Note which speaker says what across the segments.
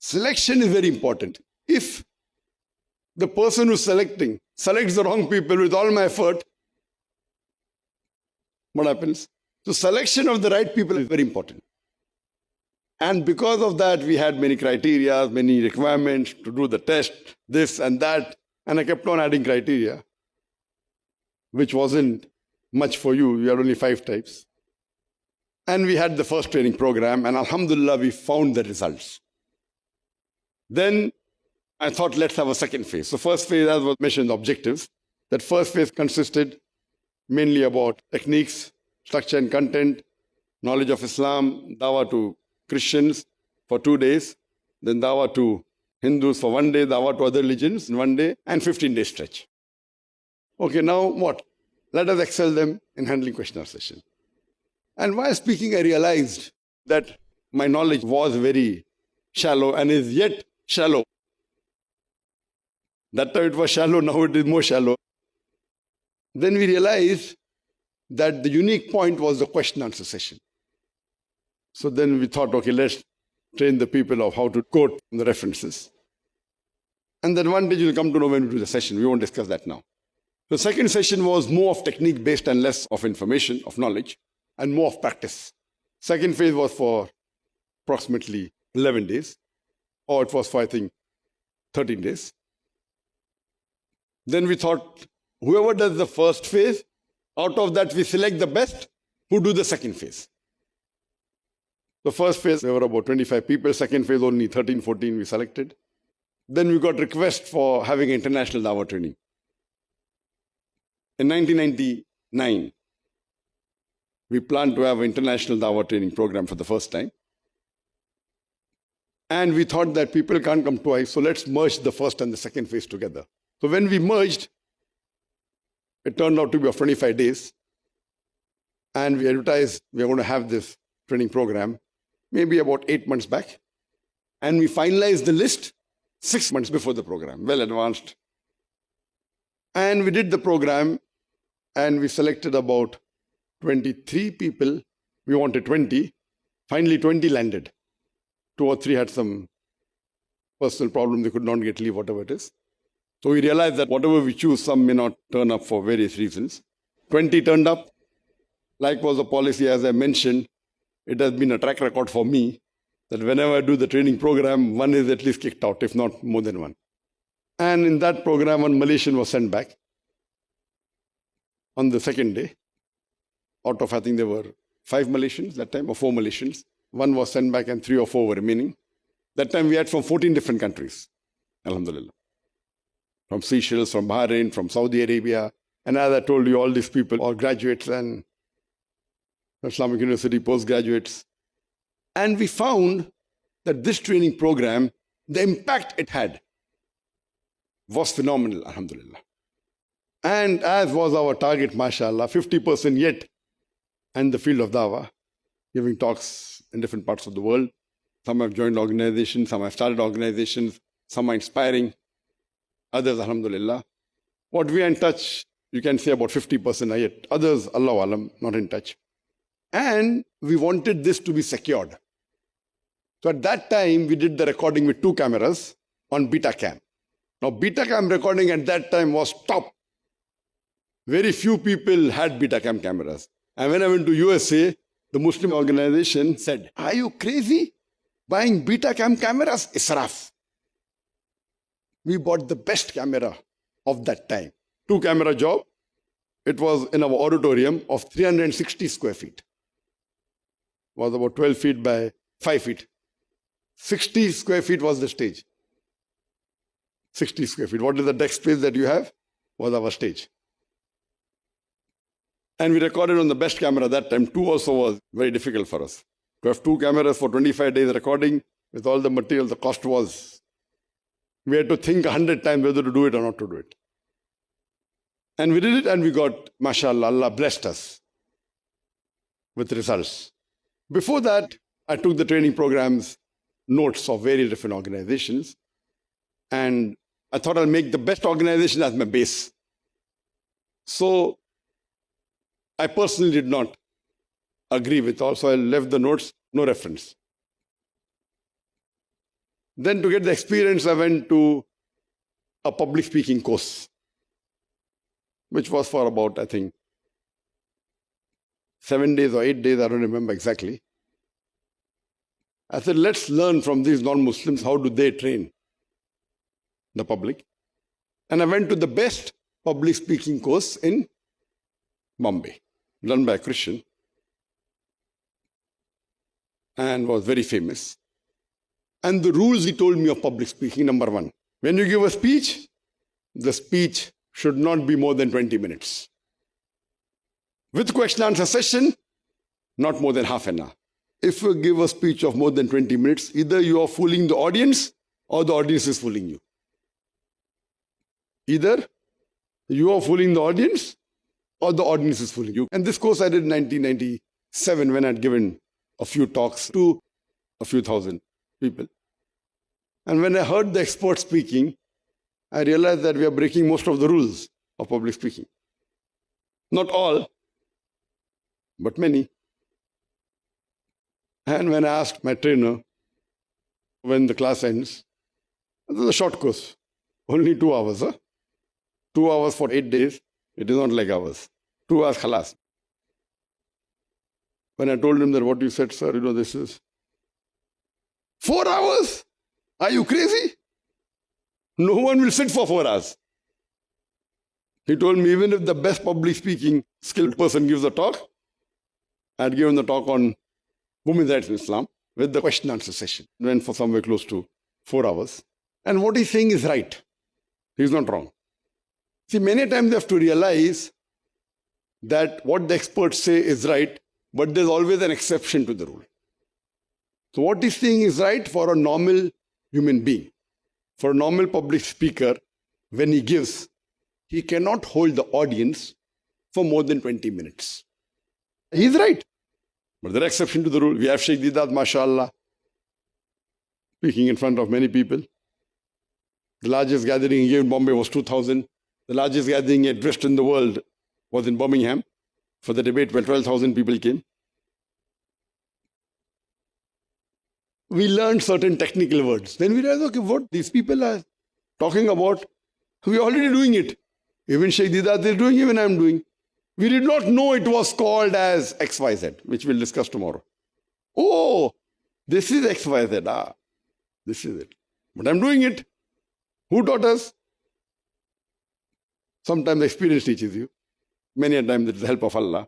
Speaker 1: Selection is very important. If the person who's selecting selects the wrong people with all my effort, what happens? So selection of the right people is very important. And because of that, we had many criteria, many requirements to do the test, this and that. And I kept on adding criteria, which wasn't much for you. We had only 5 types. And we had the first training program, and alhamdulillah, we found the results. Then I thought, let's have a second phase. So first phase, as was mentioned, objectives. That first phase consisted mainly about techniques, structure and content, knowledge of Islam, dawah to Christians for 2 days, then dawah to Hindus for 1 day, dawah to other religions in 1 day, and 15-day stretch. Okay, now what? Let us excel them in handling question session. And while speaking, I realized that my knowledge was very shallow and is yet shallow. That time it was shallow, now it is more shallow. Then we realized that the unique point was the question answer session. So then we thought, okay, let's train the people of how to quote the references. And the advantage you'll come to know when we do the session. We won't discuss that now. The second session was more of technique based and less of information, of knowledge, and more of practice. Second phase was for approximately 11 days, or it was for, I think, 13 days. Then we thought, whoever does the first phase, out of that we select the best who do the second phase. The first phase, there were about 25 people. Second phase, only 13, 14 we selected. Then we got request for having international dawah training. In 1999, we planned to have an international dawah training program for the first time. And we thought that people can't come twice, so let's merge the first and the second phase together. So when we merged, it turned out to be of 25 days. And we advertised we are going to have this training program maybe about 8 months back. And we finalized the list 6 months before the program, well advanced. And we did the program and we selected about 23 people. We wanted 20. Finally, 20 landed. 2 or 3 had some personal problem. They could not get leave, whatever it is. So we realized that whatever we choose, some may not turn up for various reasons. 20 turned up. Like was the policy, as I mentioned, it has been a track record for me that whenever I do the training program, one is at least kicked out, if not more than one. And in that program, one Malaysian was sent back on the second day. Out of, I think there were 5 Malaysians that time, or 4 Malaysians. One was sent back and 3 or 4 were remaining. That time we had from 14 different countries, alhamdulillah. From Seychelles, from Bahrain, from Saudi Arabia. And as I told you, all these people are graduates and Islamic University postgraduates. And we found that this training program, the impact it had was phenomenal, alhamdulillah. And as was our target, mashallah, 50% yet in the field of dawah, giving talks in different parts of the world. Some have joined organizations, some have started organizations, some are inspiring, others, alhamdulillah. What we are in touch, you can say about 50% are yet. Others, Allahu Alam, not in touch. And we wanted this to be secured. So at that time, we did the recording with 2 cameras on Betacam. Now, Betacam recording at that time was top. Very few people had Betacam cameras. And when I went to USA, the Muslim organization said, "Are you crazy? Buying Betacam cameras? Israf." We bought the best camera of that time. 2 camera job. It was in our auditorium of 360 square feet. It was about 12 feet by 5 feet. 60 square feet was the stage. 60 square feet. What is the deck space that you have? Was our stage. And we recorded on the best camera that time. 2 also was very difficult for us. To have 2 cameras for 25 days recording with all the material, the cost was, we had to think 100 times whether to do it or not to do it. And we did it and we got, mashallah, Allah blessed us with results. Before that, I took the training programs, notes of various different organizations. And I thought I'll make the best organization as my base. So I personally did not agree with all, so I left the notes, no reference. Then to get the experience, I went to a public speaking course, which was for about, I think, 7 days or 8 days, I don't remember exactly. I said, let's learn from these non-Muslims, how do they train the public? And I went to the best public speaking course in Bombay, run by a Christian, and was very famous. And the rules he told me of public speaking, number one, when you give a speech, the speech should not be more than 20 minutes. With question answer session, not more than half an hour. If you give a speech of more than 20 minutes, either you are fooling the audience or the audience is fooling you. Either you are fooling the audience or the audience is fooling you. And this course I did in 1997 when I had given a few talks to a few thousand people. And when I heard the expert speaking, I realized that we are breaking most of the rules of public speaking. Not all, but many. And when I asked my trainer, when the class ends, this is a short course, only 2 hours. 2 hours for 8 days, it is not like hours. 2 hours, khalas. When I told him that what you said, sir, this is 4 hours? Are you crazy? No one will sit for 4 hours. He told me, even if the best public speaking skilled person gives a talk, I had given the talk on women's rights in Islam with the question answer session. Went for somewhere close to 4 hours. And what he's saying is right. He's not wrong. See, many times you have to realize that what the experts say is right, but there's always an exception to the rule. So what he's saying is right for a normal human being. For a normal public speaker, when he gives, he cannot hold the audience for more than 20 minutes. He's right. But there are exceptions to the rule. We have Sheikh Didat, mashallah, speaking in front of many people. The largest gathering he gave in Bombay was 2,000. The largest gathering he addressed in the world was in Birmingham for the debate where 12,000 people came. We learned certain technical words. Then we realized, okay, what these people are talking about, we're already doing it. Even Sheikh Didat is doing, even I'm doing. We did not know it was called as XYZ, which we'll discuss tomorrow. Oh, this is XYZ. This is it. But I'm doing it. Who taught us? Sometimes experience teaches you. Many a time with the help of Allah.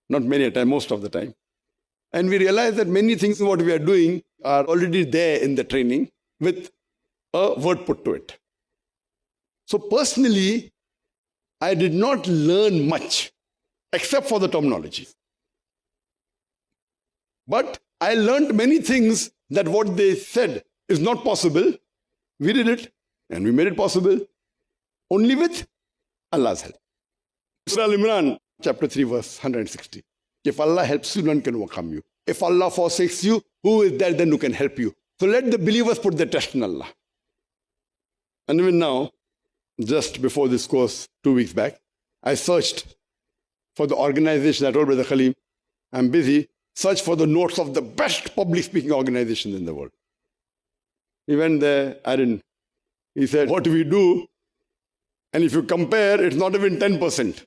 Speaker 1: Not many a time, most of the time. And we realize that many things what we are doing are already there in the training with a word put to it. So personally, I did not learn much except for the terminology. But I learned many things that what they said is not possible. We did it and we made it possible only with Allah's help. Surah Al-Imran, chapter 3, verse 160. If Allah helps you, none can overcome you. If Allah forsakes you, who is there then who can help you? So let the believers put their trust in Allah. And even now, just before this course, 2 weeks back, I searched for the organization. I told Brother Khalim, I'm busy, search for the notes of the best public speaking organizations in the world. He went there, I didn't. He said, what do we do? And if you compare, it's not even 10%.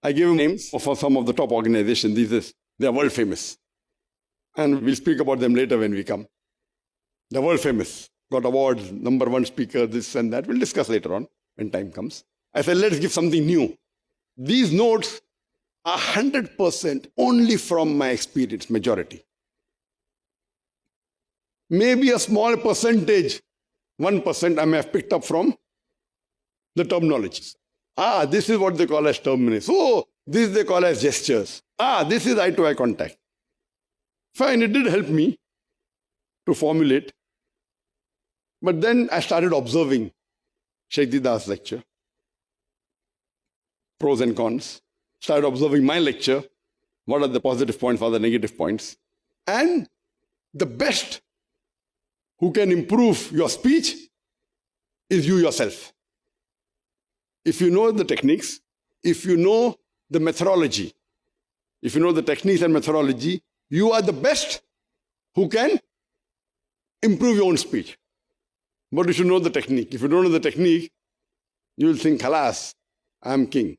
Speaker 1: I gave him names for some of the top organizations. They are world famous. And we'll speak about them later when we come. They're world famous. Got awards, number one speaker, this and that. We'll discuss later on when time comes. I said, let's give something new. These notes are 100% only from my experience, majority. Maybe a small percentage, 1% I may have picked up from the terminologies. This is what they call as terminus. Oh, this they call as gestures. This is eye-to-eye contact. Fine, it did help me to formulate. But then I started observing Sheikh Didat's lecture, pros and cons. Started observing my lecture. What are the positive points, what are the negative points? And the best who can improve your speech is you yourself. If you know the techniques, if you know the methodology, if you know the techniques and methodology, you are the best who can improve your own speech. But you should know the technique. If you don't know the technique, you will think, "Khalas, I am king."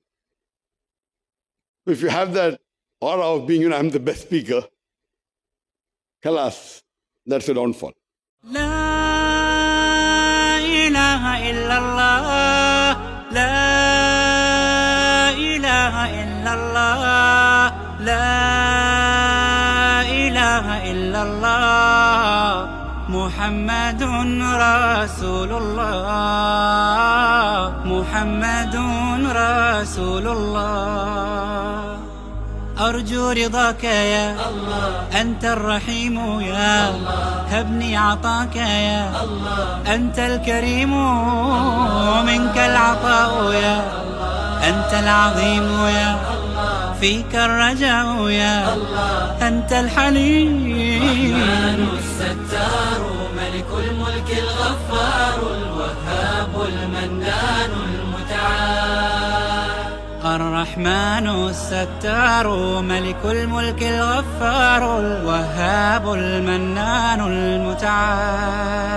Speaker 1: If you have that aura of being, I'm the best speaker, khalas, that's a downfall.
Speaker 2: لا إله إلا الله لا إله إلا الله لا إله إلا الله محمد رسول الله محمد رسول الله أرجو رضاك يا الله أنت الرحيم يا الله هبني عطاك يا الله أنت الكريم منك العطاء يا الله أنت العظيم يا الله فيك الرجاء يا الله أنت الحليم الرحمن الستار ملك الملك الغفار الوهاب المنان المتعال الرحمن الستار ملك الملك الغفار الوهاب المنان المتعال